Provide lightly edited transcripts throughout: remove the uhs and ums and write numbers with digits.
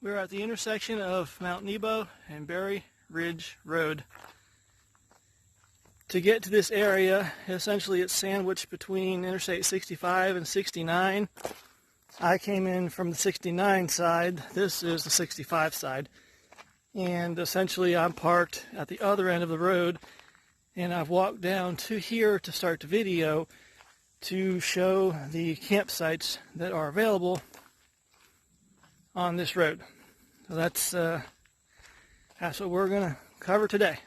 We're at the intersection of Mount Nebo and Berry Ridge Road. To get to this area, essentially it's sandwiched between Interstate 65 and 69. I came in from the 69 side. This is the 65 side. And essentially I'm parked at the other end of the road, and I've walked down to here to start the video to show the campsites that are available on this road. So that's what we're going to cover today.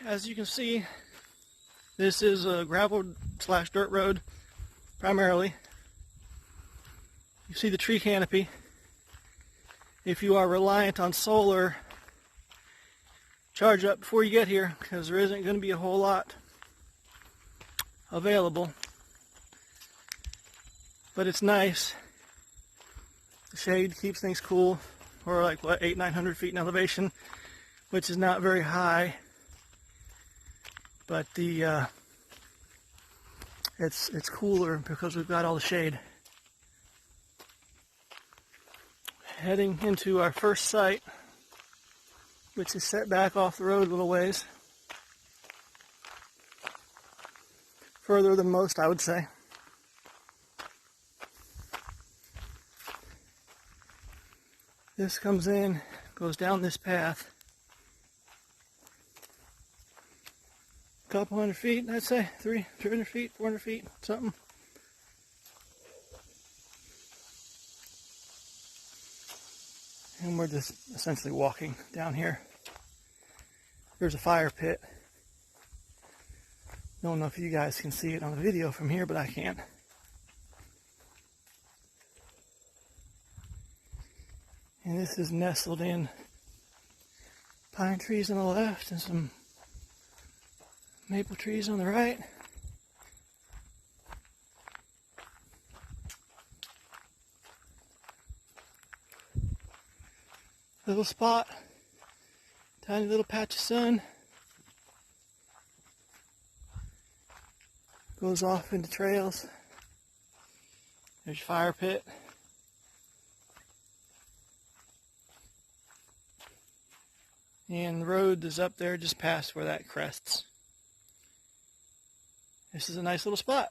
As you can see, this is a gravel / dirt road primarily. You see the tree canopy. If you are reliant on solar, charge up before you get here, because there isn't going to be a whole lot available. But it's nice. The shade keeps things cool. We're like, what, 800-900 feet in elevation, which is not very high. But the it's cooler because we've got all the shade. Heading into our first site, which is set back off the road a little ways. Further than most, I would say. This comes in, goes down this path. A couple hundred feet, I'd say. 300 feet, 400 feet, something. And we're just essentially walking down here. There's a fire pit. Don't know if you guys can see it on the video from here, but I can. And this is nestled in pine trees on the left and some maple trees on the right. Little spot, tiny little patch of sun. Goes off into trails. There's your fire pit. And the road is up there just past where that crests. This is a nice little spot.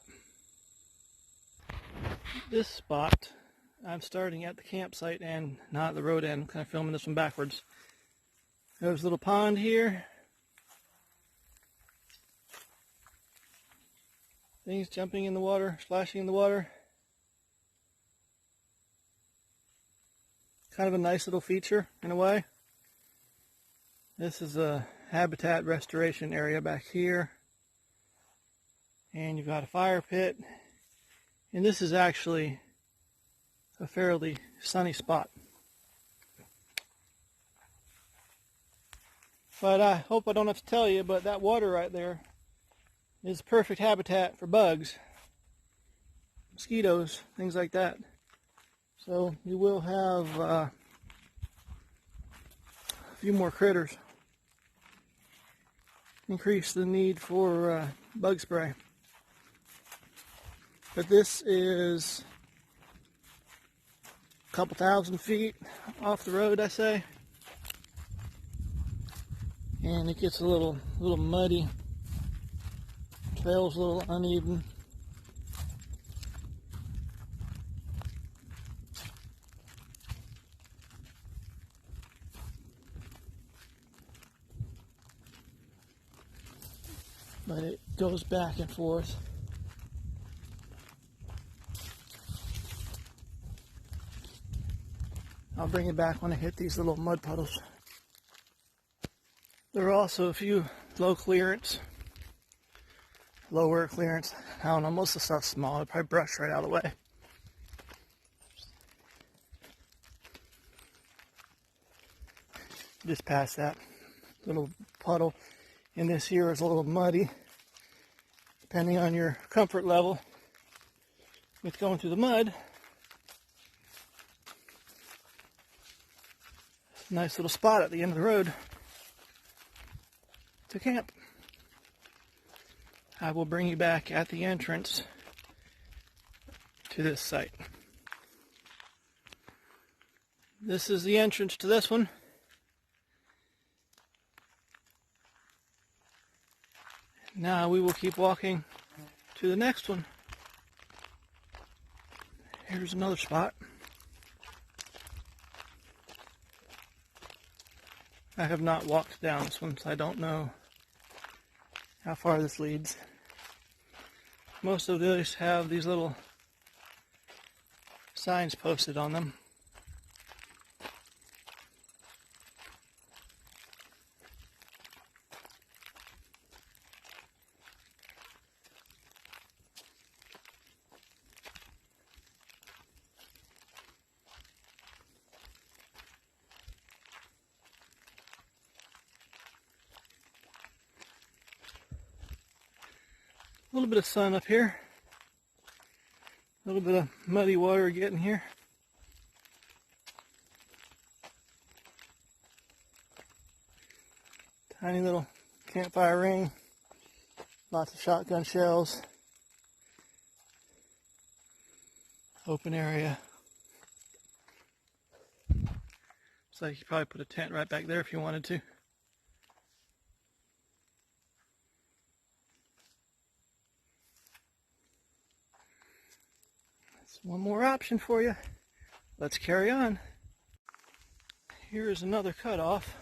This spot, I'm starting at the campsite and not the road end. I'm kind of filming this one backwards. There's a little pond here. Things jumping in the water, splashing in the water. Kind of a nice little feature in a way. This is a habitat restoration area back here. And you've got a fire pit. And this is actually a fairly sunny spot. But I hope I don't have to tell you, but that water right there is perfect habitat for bugs, mosquitoes, things like that. So you will have a few more critters. Increase the need for bug spray. But this is a couple thousand feet off the road, I say. And it gets a little muddy. Trail's a little uneven. But it goes back and forth. I'll bring it back when I hit these little mud puddles. There are also a few lower clearance. I don't know, most of the stuff's small. I'd probably brush right out of the way. Just past that little puddle. And this here is a little muddy, depending on your comfort level with going through the mud. Nice little spot at the end of the road to camp. I will bring you back at the entrance to this site. This is the entrance to this one. Now we will keep walking to the next one. Here's another spot. I have not walked down this one, so I don't know how far this leads. Most of these have these little signs posted on them. A little bit of sun up here. A little bit of muddy water getting here. Tiny little campfire ring. Lots of shotgun shells. Open area. Looks like you could probably put a tent right back there if you wanted to. One more option for you. Let's carry on. Here is another cutoff.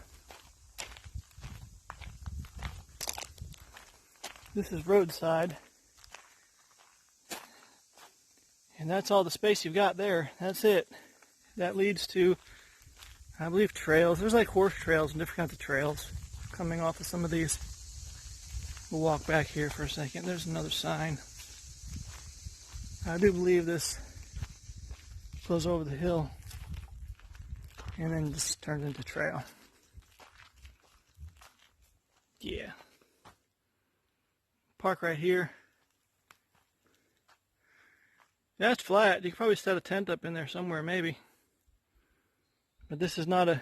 This is roadside. And that's all the space you've got there. That's it. That leads to, I believe, trails. There's like horse trails and different kinds of trails coming off of some of these. We'll walk back here for a second. There's another sign. I do believe this goes over the hill and then just turns into trail. Yeah. Park right here. That's flat. You could probably set a tent up in there somewhere maybe. But this is not a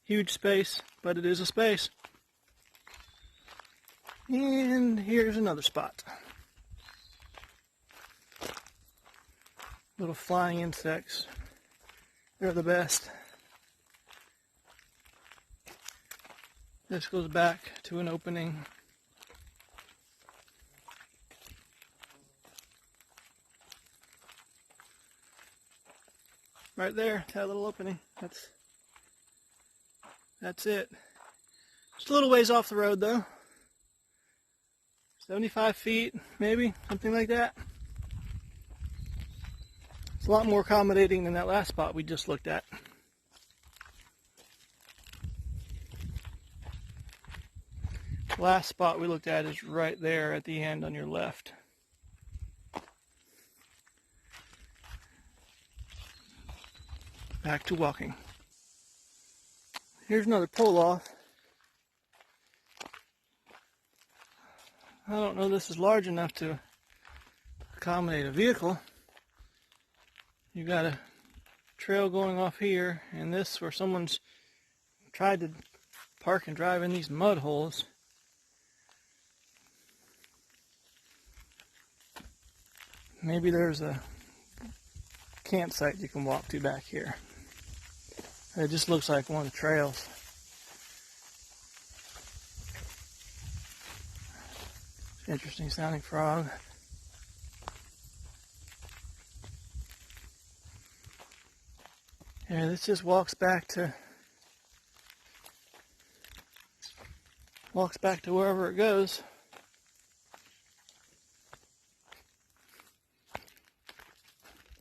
huge space, but it is a space. And here's another spot. Little flying insects. They're the best. This goes back to an opening. Right there, that little opening. That's it. Just a little ways off the road though. 75 feet, maybe, something like that. It's a lot more accommodating than that last spot we just looked at. The last spot we looked at is right there at the end on your left. Back to walking. Here's another pull-off. I don't know this is large enough to accommodate a vehicle. You got a trail going off here, and this where someone's tried to park and drive in these mud holes. Maybe there's a campsite you can walk to back here. It just looks like one of the trails. Interesting sounding frog. Yeah, this just walks back to wherever it goes.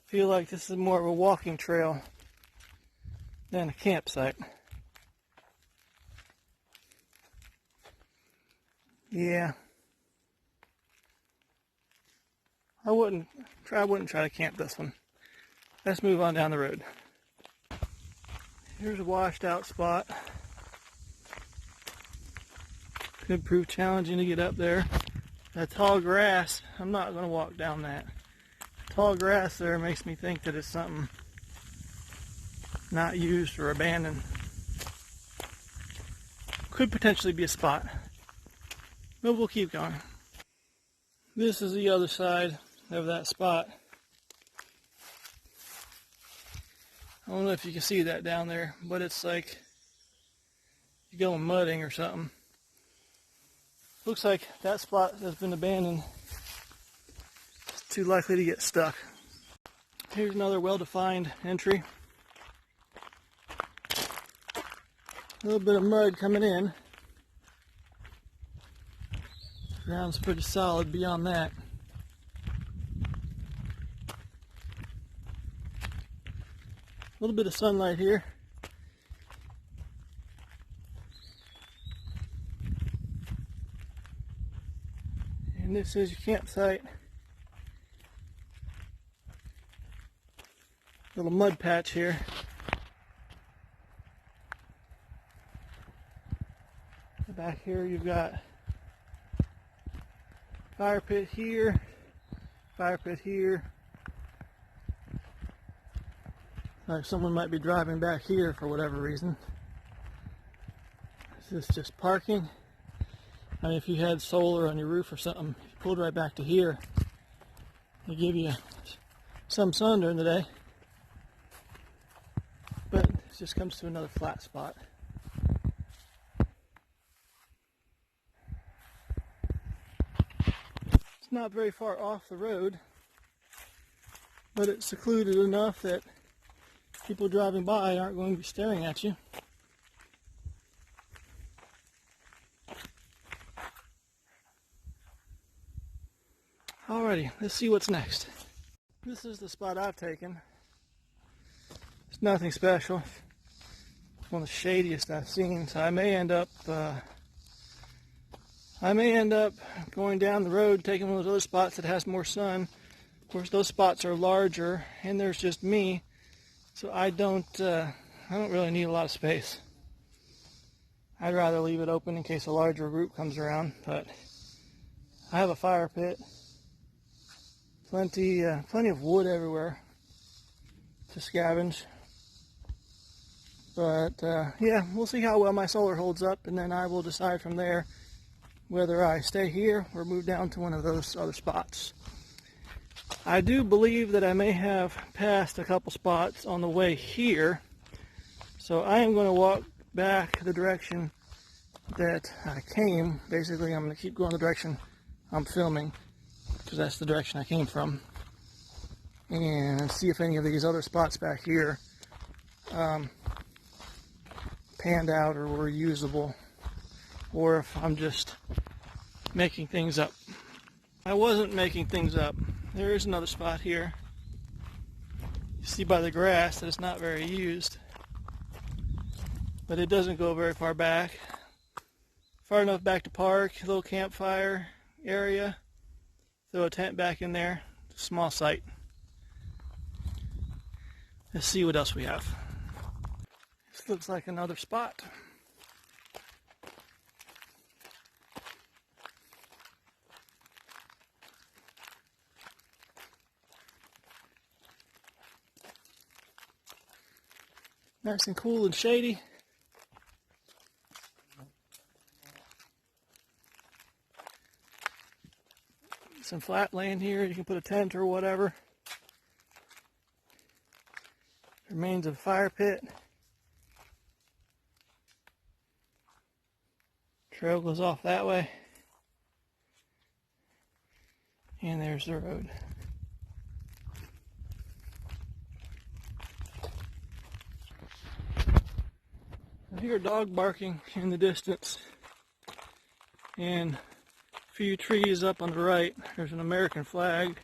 Feel like this is more of a walking trail than a campsite. Yeah. I wouldn't try to camp this one. Let's move on down the road. Here's a washed out spot. Could prove challenging to get up there. That tall grass, I'm not going to walk down that. Tall grass there makes me think that it's something not used or abandoned. Could potentially be a spot. But we'll keep going. This is the other side of that spot. I don't know if you can see that down there, but it's like you're going mudding or something. Looks like that spot has been abandoned. It's too likely to get stuck. Here's another well-defined entry. A little bit of mud coming in. Ground's pretty solid beyond that. A little bit of sunlight here. And this is your campsite. Little mud patch here. Back here you've got fire pit here, fire pit here. Like someone might be driving back here for whatever reason. This is just parking. I mean, if you had solar on your roof or something, if you pulled right back to here, they give you some sun during the day. But it just comes to another flat spot. It's not very far off the road, but it's secluded enough that people driving by aren't going to be staring at you. Alrighty, let's see what's next. This is the spot I've taken. It's nothing special. It's one of the shadiest I've seen, so I may end up going down the road, taking one of those other spots that has more sun. Of course, those spots are larger, and there's just me, so I don't really need a lot of space. I'd rather leave it open in case a larger group comes around, but I have a fire pit. Plenty of wood everywhere to scavenge. But yeah, we'll see how well my solar holds up, and then I will decide from there whether I stay here or move down to one of those other spots. I do believe that I may have passed a couple spots on the way here, so I am going to walk back the direction that I came. Basically, I'm going to keep going the direction I'm filming, because that's the direction I came from, and see if any of these other spots back here panned out or were usable, or if I'm just making things up. I wasn't making things up. There is another spot here. You see by the grass that it's not very used, but it doesn't go very far back. Far enough back to park, a little campfire area. Throw a tent back in there. Small site. Let's see what else we have. This looks like another spot. Nice and cool and shady. Some flat land here, you can put a tent or whatever. Remains of a fire pit. Trail goes off that way. And there's the road. I hear a dog barking in the distance. And a few trees up on the right. There's an American flag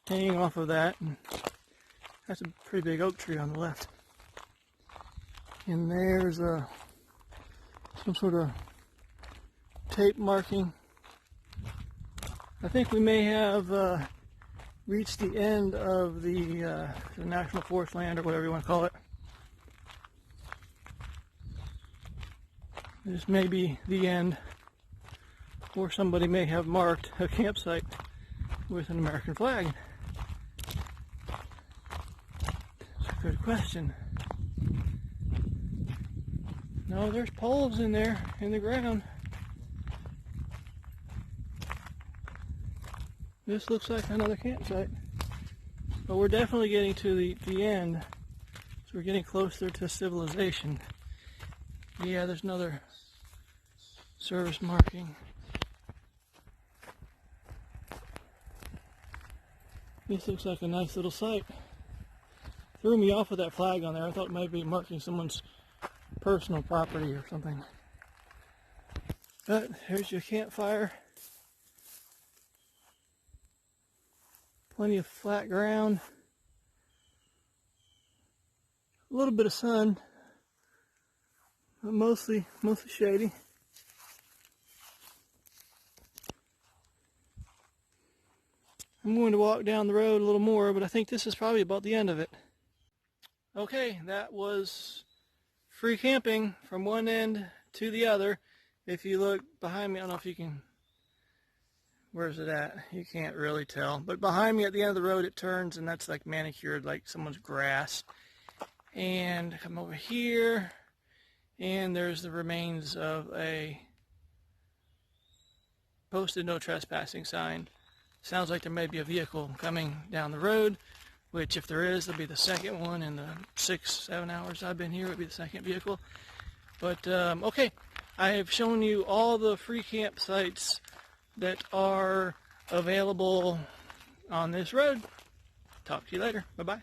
hanging off of that. And that's a pretty big oak tree on the left. And there's some sort of tape marking. I think we may have reached the end of the National Forest land, or whatever you want to call it. This may be the end, or somebody may have marked a campsite with an American flag. That's a good question. No, there's poles in there in the ground. This looks like another campsite, but we're definitely getting to the end, So we're getting closer to civilization. Yeah, there's another service marking. This looks like a nice little site. Threw me off with that flag on there. I thought it might be marking someone's personal property or something. But here's your campfire. Plenty of flat ground. A little bit of sun, but mostly shady. I'm going to walk down the road a little more, but I think this is probably about the end of it. Okay, that was free camping from one end to the other. If you look behind me, I don't know if you can, where's it at? You can't really tell. But behind me at the end of the road it turns, and that's like manicured like someone's grass. And come over here, and there's the remains of a posted no trespassing sign. Sounds like there may be a vehicle coming down the road, which if there is, it'll be the second one in the 6-7 hours I've been here. It'll be the second vehicle. But okay, I have shown you all the free campsites that are available on this road. Talk to you later. Bye-bye.